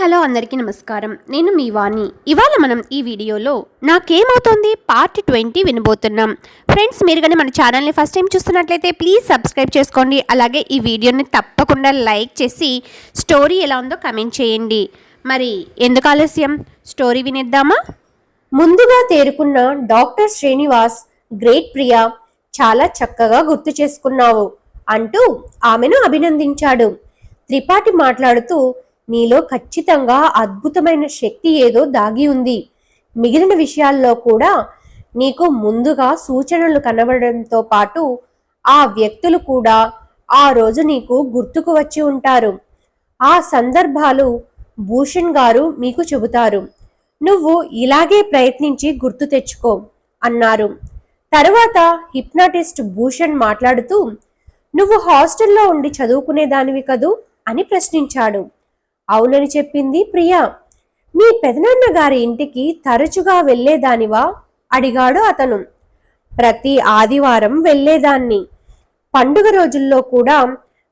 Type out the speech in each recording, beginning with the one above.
Hello అందరికీ నమస్కారం. నేను మీ వాణి. ఇవాళ మనం ఈ వీడియోలో నాకేమవుతోంది పార్ట్ 20 వినబోతున్నాం. ఫ్రెండ్స్, మీరు కానీ మన ఛానల్ని ఫస్ట్ టైం చూస్తున్నట్లయితే ప్లీజ్ సబ్స్క్రైబ్ చేసుకోండి. అలాగే ఈ వీడియోని తప్పకుండా లైక్ చేసి స్టోరీ ఎలా ఉందో కమెంట్ చేయండి. మరి ఎందుకు ఆలస్యం, స్టోరీ వినేద్దామా? ముందుగా తేరుకున్న డాక్టర్ శ్రీనివాస్, గ్రేట్ ప్రియా, చాలా చక్కగా గుర్తు చేసుకున్నావు అంటూ ఆమెను అభినందించాడు. త్రిపాఠి మాట్లాడుతూ, నీలో ఖచ్చితంగా అద్భుతమైన శక్తి ఏదో దాగి ఉంది. మిగిలిన విషయాల్లో కూడా నీకు ముందుగా సూచనలు కనబడడంతో పాటు ఆ వ్యక్తులు కూడా ఆ రోజు నీకు గుర్తుకు వచ్చి ఉంటారు. ఆ సందర్భాలు భూషణ్ గారు మీకు చెబుతారు. నువ్వు ఇలాగే ప్రయత్నించి గుర్తు తెచ్చుకో అన్నారు. తరువాత హిప్నాటిస్ట్ భూషణ్ మాట్లాడుతూ, నువ్వు హాస్టల్లో ఉండి చదువుకునేదానివి కదూ అని ప్రశ్నించాడు. అవునని చెప్పింది ప్రియా. మీ పెదనాన్న గారి ఇంటికి తరచుగా వెళ్లేదానివా అడిగాడు అతను. ప్రతి ఆదివారం వెళ్లేదాన్ని. పండుగ రోజుల్లో కూడా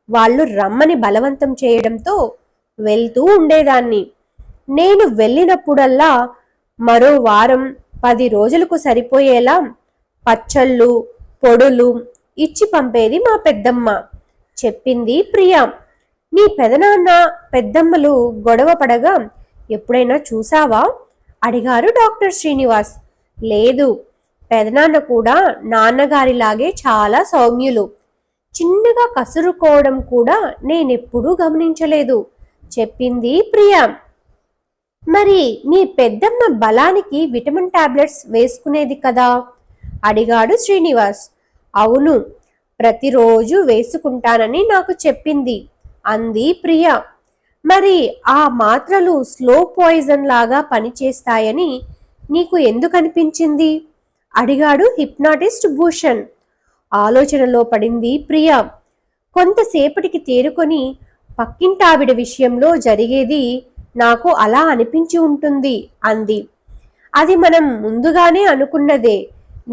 వాళ్ళు రమ్మని బలవంతం చేయడంతో వెళ్తూ ఉండేదాన్ని. నేను వెళ్ళినప్పుడల్లా మరో వారం 10 రోజులకు సరిపోయేలా పచ్చళ్ళు, పొడులు ఇచ్చి పంపేది మా పెద్దమ్మ, చెప్పింది ప్రియా. నీ పెదనాన్న పెద్దమ్మలు గొడవ పడగా ఎప్పుడైనా చూసావా అడిగారు డాక్టర్ శ్రీనివాస్. లేదు, పెదనాన్న కూడా నాన్నగారిలాగే చాలా సౌమ్యులు. చిన్నగా కసురుకోవడం కూడా నేనెప్పుడూ గమనించలేదు, చెప్పింది ప్రియా. మరి మీ పెద్దమ్మ బలానికి విటమిన్ టాబ్లెట్స్ వేసుకునేది కదా అడిగాడు శ్రీనివాస్. అవును, ప్రతిరోజు వేసుకుంటానని నాకు చెప్పింది అంది ప్రియా. మరి ఆ మాత్రలు స్లో పాయిజన్ లాగా పనిచేస్తాయని నీకు ఎందుకు అనిపించింది అడిగాడు హిప్నాటిస్ట్ భూషణ్. ఆలోచనలో పడింది ప్రియా. కొంతసేపటికి తేరుకొని, పక్కింటావిడ విషయంలో జరిగేది నాకు అలా అనిపించి ఉంటుంది అంది. అది మనం ముందుగానే అనుకున్నదే.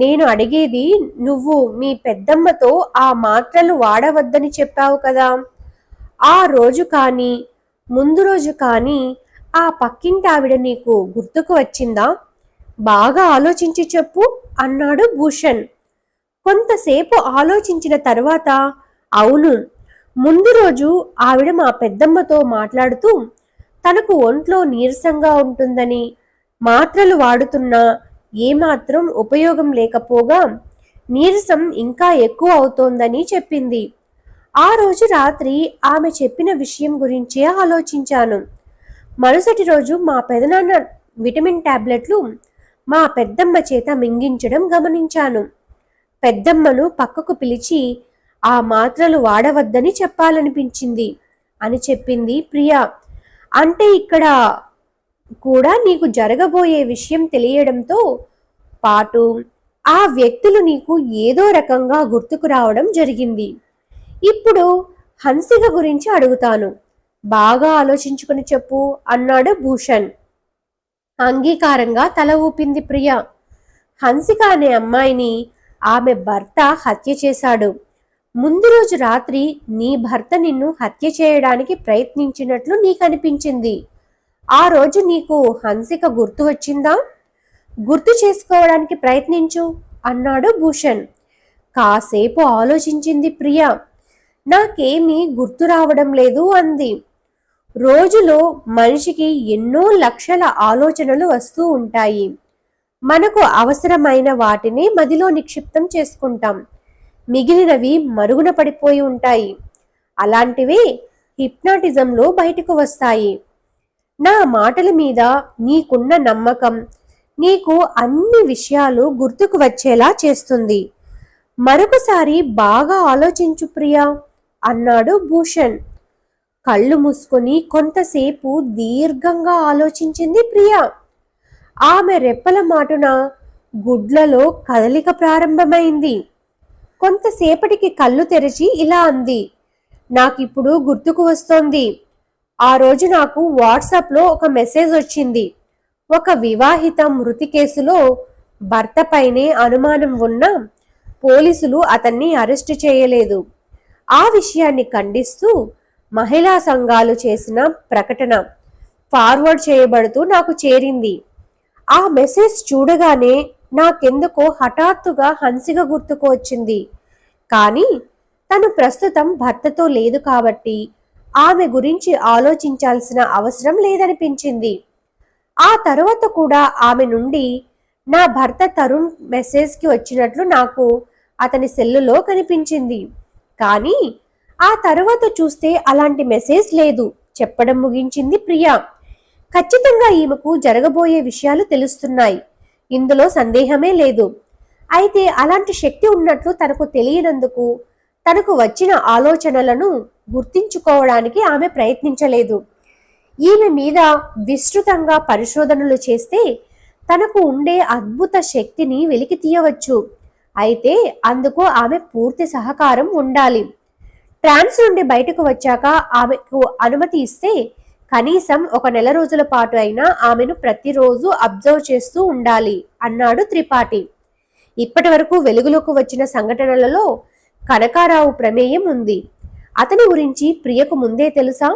నేను అడిగేది, నువ్వు మీ పెద్దమ్మతో ఆ మాత్రలు వాడవద్దని చెప్పావు కదా, ఆ రోజు కానీ ముందు రోజు కానీ ఆ పక్కింటావిడ నీకు గుర్తుకు వచ్చిందా? బాగా ఆలోచించి చెప్పు అన్నాడు భూషణ్. కొంతసేపు ఆలోచించిన తర్వాత, అవును, ముందు రోజు ఆవిడ మా పెద్దమ్మతో మాట్లాడుతూ తనకు ఒంట్లో నీరసంగా ఉంటుందని, మాత్రలు వాడుతున్నా ఏమాత్రం ఉపయోగం లేకపోగా నీరసం ఇంకా ఎక్కువ అవుతోందని చెప్పింది. ఆ రోజు రాత్రి ఆమె చెప్పిన విషయం గురించే ఆలోచించాను. మరుసటి రోజు మా పెదనాన్న విటమిన్ టాబ్లెట్లు మా పెద్దమ్మ చేత మింగించడం గమనించాను. పెద్దమ్మను పక్కకు పిలిచి ఆ మాత్రలు వాడవద్దని చెప్పాలనిపించింది అని చెప్పింది ప్రియా. అంటే ఇక్కడ కూడా నీకు జరగబోయే విషయం తెలియడంతో పాటు ఆ వ్యక్తులు నీకు ఏదో రకంగా గుర్తుకు రావడం జరిగింది. ఇప్పుడు హన్సిక గురించి అడుగుతాను, బాగా ఆలోచించుకుని చెప్పు అన్నాడు భూషణ్. అంగీకారంగా తల ఊపింది ప్రియా. హన్సిక అనే అమ్మాయిని ఆమె భర్త హత్య చేశాడు. ముందు రోజు రాత్రి నీ భర్త నిన్ను హత్య చేయడానికి ప్రయత్నించినట్లు నీకు అనిపించింది. ఆ రోజు నీకు హన్సిక గుర్తు వచ్చిందా? గుర్తు చేసుకోవడానికి ప్రయత్నించు అన్నాడు భూషణ్. కాసేపు ఆలోచించింది ప్రియా. నాకేమీ గుర్తు రావడం లేదు అంది. రోజులో మనిషికి ఎన్నో లక్షల ఆలోచనలు వస్తూ ఉంటాయి. మనకు అవసరమైన వాటిని మదిలో నిక్షిప్తం చేసుకుంటాం. మిగిలినవి మరుగున పడిపోయి ఉంటాయి. అలాంటివే హిప్నాటిజంలో బయటకు వస్తాయి. నా మాటల మీద నీకున్న నమ్మకం నీకు అన్ని విషయాలు గుర్తుకు వచ్చేలా చేస్తుంది. మరొకసారి బాగా ఆలోచించు ప్రియా అన్నాడు భూషణ్. కళ్ళు మూసుకొని కొంతసేపు దీర్ఘంగా ఆలోచించింది ప్రియా. ఆమె రెప్పల మాటున గుడ్లలో కదలిక ప్రారంభమైంది. కొంతసేపటికి కళ్ళు తెరిచి ఇలా అంది, నాకిప్పుడు గుర్తుకు వస్తోంది. ఆ రోజు నాకు వాట్సాప్లో ఒక మెసేజ్ వచ్చింది. ఒక వివాహిత మృతి కేసులో భర్తపైనే అనుమానం ఉన్న పోలీసులు అతన్ని అరెస్టు చేయలేదు. ఆ విషయాన్ని ఖండిస్తూ మహిళా సంఘాలు చేసిన ప్రకటన ఫార్వర్డ్ చేయబడుతూ నాకు చేరింది. ఆ మెసేజ్ చూడగానే నాకెందుకో హఠాత్తుగా హన్సిక గుర్తుకు వచ్చింది. కానీ తను ప్రస్తుతం భర్తతో లేదు కాబట్టి ఆమె గురించి ఆలోచించాల్సిన అవసరం లేదనిపించింది. ఆ తరువాత కూడా ఆమె నుండి నా భర్త తరుణ్ మెసేజ్కి వచ్చినట్లు నాకు అతని సెల్లులో కనిపించింది. కానీ ఆ తరువాత చూస్తే అలాంటి మెసేజ్ లేదు చెప్పడం ముగించింది ప్రియా. ఖచ్చితంగా ఈమెకు జరగబోయే విషయాలు తెలుస్తున్నాయి, ఇందులో సందేహమే లేదు. అయితే అలాంటి శక్తి ఉన్నట్లు తనకు తెలియనందుకు తనకు వచ్చిన ఆలోచనలను గుర్తించుకోవడానికి ఆమె ప్రయత్నించలేదు. ఈమె మీద విస్తృతంగా పరిశోధనలు చేస్తే తనకు ఉండే అద్భుత శక్తిని వెలికి తీయవచ్చు. అయితే అందుకు ఆమె పూర్తి సహకారం ఉండాలి. ట్రాన్స్ నుండి బయటకు వచ్చాక ఆమెకు అనుమతి ఇస్తే కనీసం 1 నెల రోజుల పాటు అయినా ఆమెను ప్రతిరోజు అబ్జర్వ్ చేస్తూ ఉండాలి అన్నాడు త్రిపాఠి. ఇప్పటి వరకు వెలుగులోకి వచ్చిన సంఘటనలలో కనకారావు ప్రమేయం ఉంది. అతని గురించి ప్రియకు ముందే తెలుసా?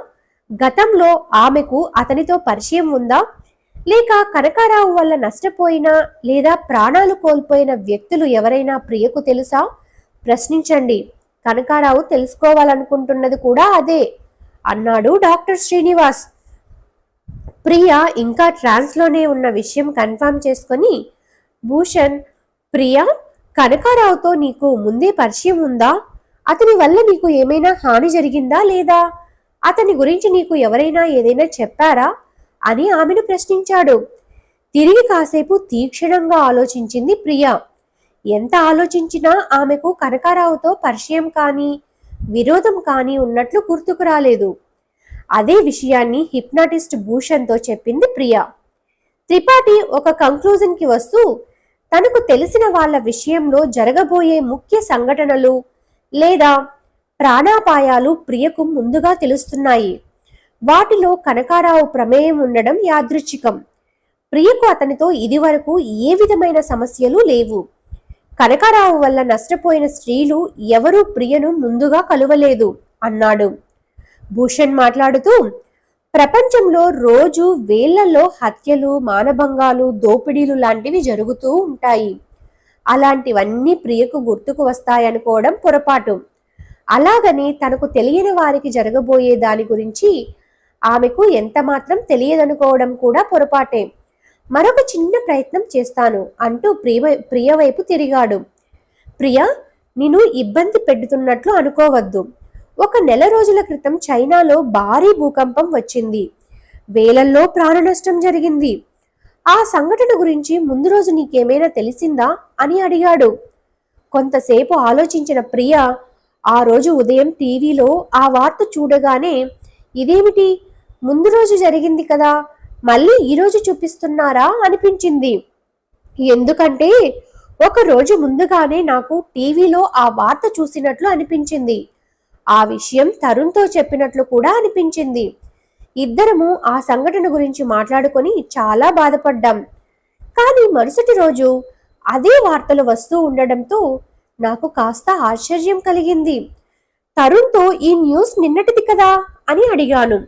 గతంలో ఆమెకు అతనితో పరిచయం ఉందా? లేక కనకారావు వల్ల నష్టపోయిన లేదా ప్రాణాలు కోల్పోయిన వ్యక్తులు ఎవరైనా ప్రియకు తెలుసా? ప్రశ్నించండి. కనకారావు తెలుసుకోవాలనుకుంటున్నది కూడా అదే అన్నాడు డాక్టర్ శ్రీనివాస్. ప్రియ ఇంకా ట్రాన్స్లోనే ఉన్న విషయం కన్ఫర్మ్ చేసుకొని, భూషణ్, ప్రియా, కనకారావుతో నీకు ముందే పరిచయం ఉందా? అతని వల్ల నీకు ఏమైనా హాని జరిగిందా లేదా? అతని గురించి నీకు ఎవరైనా ఏదైనా చెప్పారా అని ఆమెను ప్రశ్నించాడు. తిరిగి కాసేపు తీక్షణంగా ఆలోచించింది ప్రియా. ఎంత ఆలోచించినా ఆమెకు కనకారావుతో పరిచయం కానీ విరోధం కానీ ఉన్నట్లు గుర్తుకు రాలేదు. అదే విషయాన్ని హిప్నాటిస్ట్ భూషణ్తో చెప్పింది ప్రియా. త్రిపాఠి ఒక కంక్లూజన్కి వస్తూ, తనకు తెలిసిన వాళ్ళ విషయంలో జరగబోయే ముఖ్య సంఘటనలు లేదా ప్రాణాపాయాలు ప్రియకు ముందుగా తెలుస్తున్నాయి. వాటిలో కనకారావు ప్రమేయం ఉండడం యాదృచ్ఛికం. ప్రియకు అతనితో ఇదివరకు ఏ విధమైన సమస్యలు లేవు. కనకారావు వల్ల నష్టపోయిన స్త్రీలు ఎవరూ ప్రియను ముందుగా కలువలేదు అన్నాడు. భూషణ్ మాట్లాడుతూ, ప్రపంచంలో రోజు వేళ్లలో హత్యలు, మానభంగాలు, దోపిడీలు లాంటివి జరుగుతూ ఉంటాయి. అలాంటివన్నీ ప్రియకు గుర్తుకు వస్తాయనుకోవడం పొరపాటు. అలాగని తనకు తెలియని వారికి జరగబోయే దాని గురించి ఆమెకు ఎంత మాత్రం తెలియదనుకోవడం కూడా పొరపాటే. మరొక చిన్న ప్రయత్నం చేస్తాను అంటూ ప్రియ వైపు తిరిగాడు. ప్రియ, నిన్ను ఇబ్బంది పెడుతున్నట్లు అనుకోవద్దు. 1 నెల రోజుల క్రితం చైనాలో భారీ భూకంపం వచ్చింది. వేలల్లో ప్రాణ నష్టం జరిగింది. ఆ సంఘటన గురించి ముందు రోజు నీకేమైనా తెలిసిందా అని అడిగాడు. కొంతసేపు ఆలోచించిన ప్రియ ఆ రోజు ఉదయం టీవీలో ఆ వార్త చూడగానే, ఇదేమిటి, ముందు రోజు జరిగింది కదా, మళ్ళీ ఈరోజు చూపిస్తున్నారా అనిపించింది. ఎందుకంటే 1 రోజు ముందుగానే నాకు టీవీలో ఆ వార్త చూసినట్లు అనిపించింది. ఆ విషయం తరుణ్తో చెప్పినట్లు కూడా అనిపించింది. ఇద్దరము ఆ సంఘటన గురించి మాట్లాడుకొని చాలా బాధపడ్డాం. కానీ మరుసటి రోజు అదే వార్తలు వస్తూ ఉండడంతో నాకు కాస్త ఆశ్చర్యం కలిగింది. తరుణ్తో ఈ న్యూస్ నిన్నటిది కదా అని అడిగాను.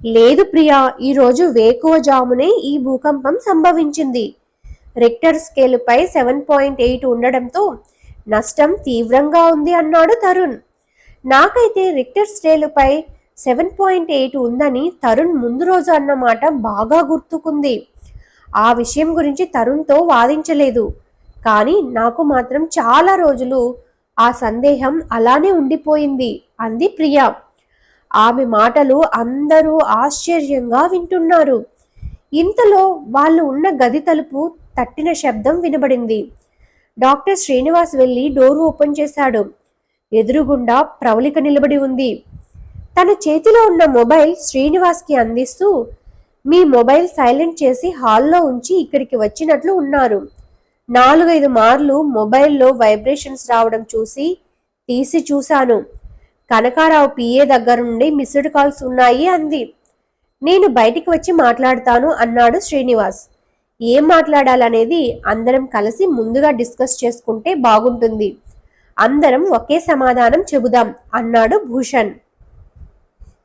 లేదు ప్రియా, ఈరోజు వేకువజామునే ఈ భూకంపం సంభవించింది. రిక్టర్ స్కేలుపై 7.8 ఉండడంతో నష్టం తీవ్రంగా ఉంది అన్నాడు తరుణ్. నాకైతే రిక్టర్ స్కేలుపై 7.8 ఉందని తరుణ్ ముందు రోజు అన్నమాట బాగా గుర్తుకుంది. ఆ విషయం గురించి తరుణ్తో వాదించలేదు. కానీ నాకు మాత్రం చాలా రోజులు ఆ సందేహం అలానే ఉండిపోయింది అంది ప్రియా. ఆమె మాటలు అందరూ ఆశ్చర్యంగా వింటున్నారు. ఇంతలో వాళ్ళు ఉన్న గది తలుపు తట్టిన శబ్దం వినబడింది. డాక్టర్ శ్రీనివాస్ వెళ్ళి డోర్ ఓపెన్ చేశాడు. ఎదురుగుండా ప్రవళిక నిలబడి ఉంది. తన చేతిలో ఉన్న మొబైల్ శ్రీనివాస్కి అందిస్తూ, మీ మొబైల్ సైలెంట్ చేసి హాల్లో ఉంచి ఇక్కడికి వచ్చినట్లు ఉన్నారు. 4-5 మార్లు మొబైల్లో వైబ్రేషన్స్ రావడం చూసి తీసి చూశాను. కనకారావు పిఏ దగ్గర నుండి మిస్డ్ కాల్స్ ఉన్నాయి అంది. నేను బయటికి వచ్చి మాట్లాడతాను అన్నాడు శ్రీనివాస్. ఏం మాట్లాడాలనేది అందరం కలిసి ముందుగా డిస్కస్ చేసుకుంటే బాగుంటుంది. అందరం ఒకే సమాధానం చెబుదాం అన్నాడు భూషణ్.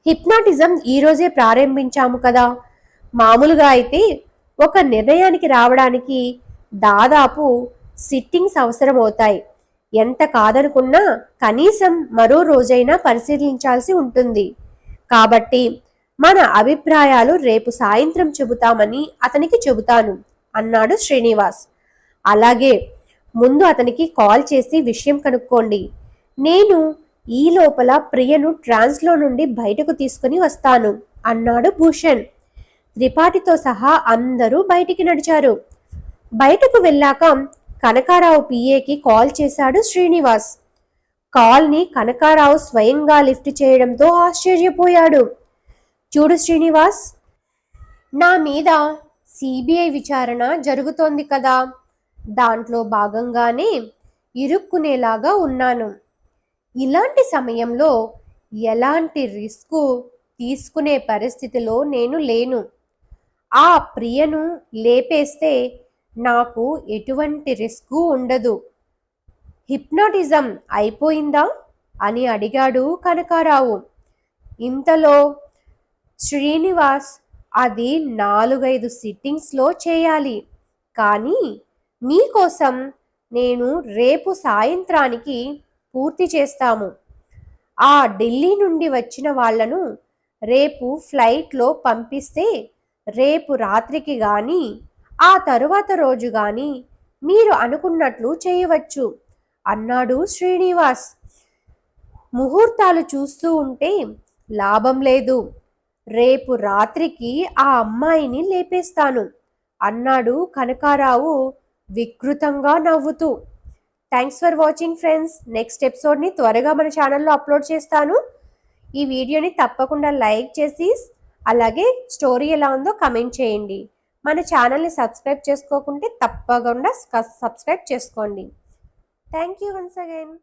హిప్నాటిజం ఈరోజే ప్రారంభించాము కదా, మామూలుగా అయితే ఒక నిర్ణయానికి రావడానికి దాదాపు సిట్టింగ్స్ అవసరమవుతాయి. ఎంత కాదనుకున్నా కనీసం మరో రోజైనా పరిశీలించాల్సి ఉంటుంది. కాబట్టి మన అభిప్రాయాలు రేపు సాయంత్రం చెబుతామని అతనికి చెబుతాను అన్నాడు శ్రీనివాస్. అలాగే, ముందు అతనికి కాల్ చేసి విషయం కనుక్కోండి. నేను ఈ లోపల ప్రియను ట్రాన్స్లో నుండి బయటకు తీసుకుని వస్తాను అన్నాడు భూషణ్. త్రిపాఠితో సహా అందరూ బయటికి నడిచారు. బయటకు వెళ్ళాక కనకారావు పిఏకి కాల్ చేశాడు శ్రీనివాస్. కాల్ని కనకారావు స్వయంగా లిఫ్ట్ చేయడంతో ఆశ్చర్యపోయాడు. చూడు శ్రీనివాస్, నా మీద సిబిఐ విచారణ జరుగుతోంది కదా, దాంట్లో భాగంగానే ఇరుక్కునేలాగా ఉన్నాను. ఇలాంటి సమయంలో ఎలాంటి రిస్క్ తీసుకునే పరిస్థితిలో నేను లేను. ఆ ప్రియను లేపేస్తే నాకు ఎటువంటి రిస్క్ ఉండదు. హిప్నాటిజం అయిపోయిందా అని అడిగాడు కనకారావు. ఇంతలో శ్రీనివాస్, అది 4-5 సిట్టింగ్స్లో చేయాలి, కానీ మీకోసం నేను రేపు సాయంత్రానికి పూర్తి చేస్తాము. ఆ ఢిల్లీ నుండి వచ్చిన వాళ్లను రేపు ఫ్లైట్లో పంపిస్తే రేపు రాత్రికి కానీ ఆ తరువాత రోజు కానీ మీరు అనుకున్నట్లు చేయవచ్చు అన్నాడు శ్రీనివాస్. ముహూర్తాలు చూస్తూ ఉంటే లాభం లేదు. రేపు రాత్రికి ఆ అమ్మాయిని లేపేస్తాను అన్నాడు కనకారావు వికృతంగా నవ్వుతూ. Thanks for watching friends. Next ఎపిసోడ్ని త్వరగా మన ఛానల్లో అప్లోడ్ చేస్తాను. ఈ వీడియోని తప్పకుండా లైక్ చేసి అలాగే స్టోరీ ఎలా ఉందో కమెంట్ చేయండి. మన ఛానల్ని సబ్స్క్రైబ్ చేసుకోకుంటే తప్పకుండా సబ్స్క్రైబ్ చేసుకోండి. Thank you once again.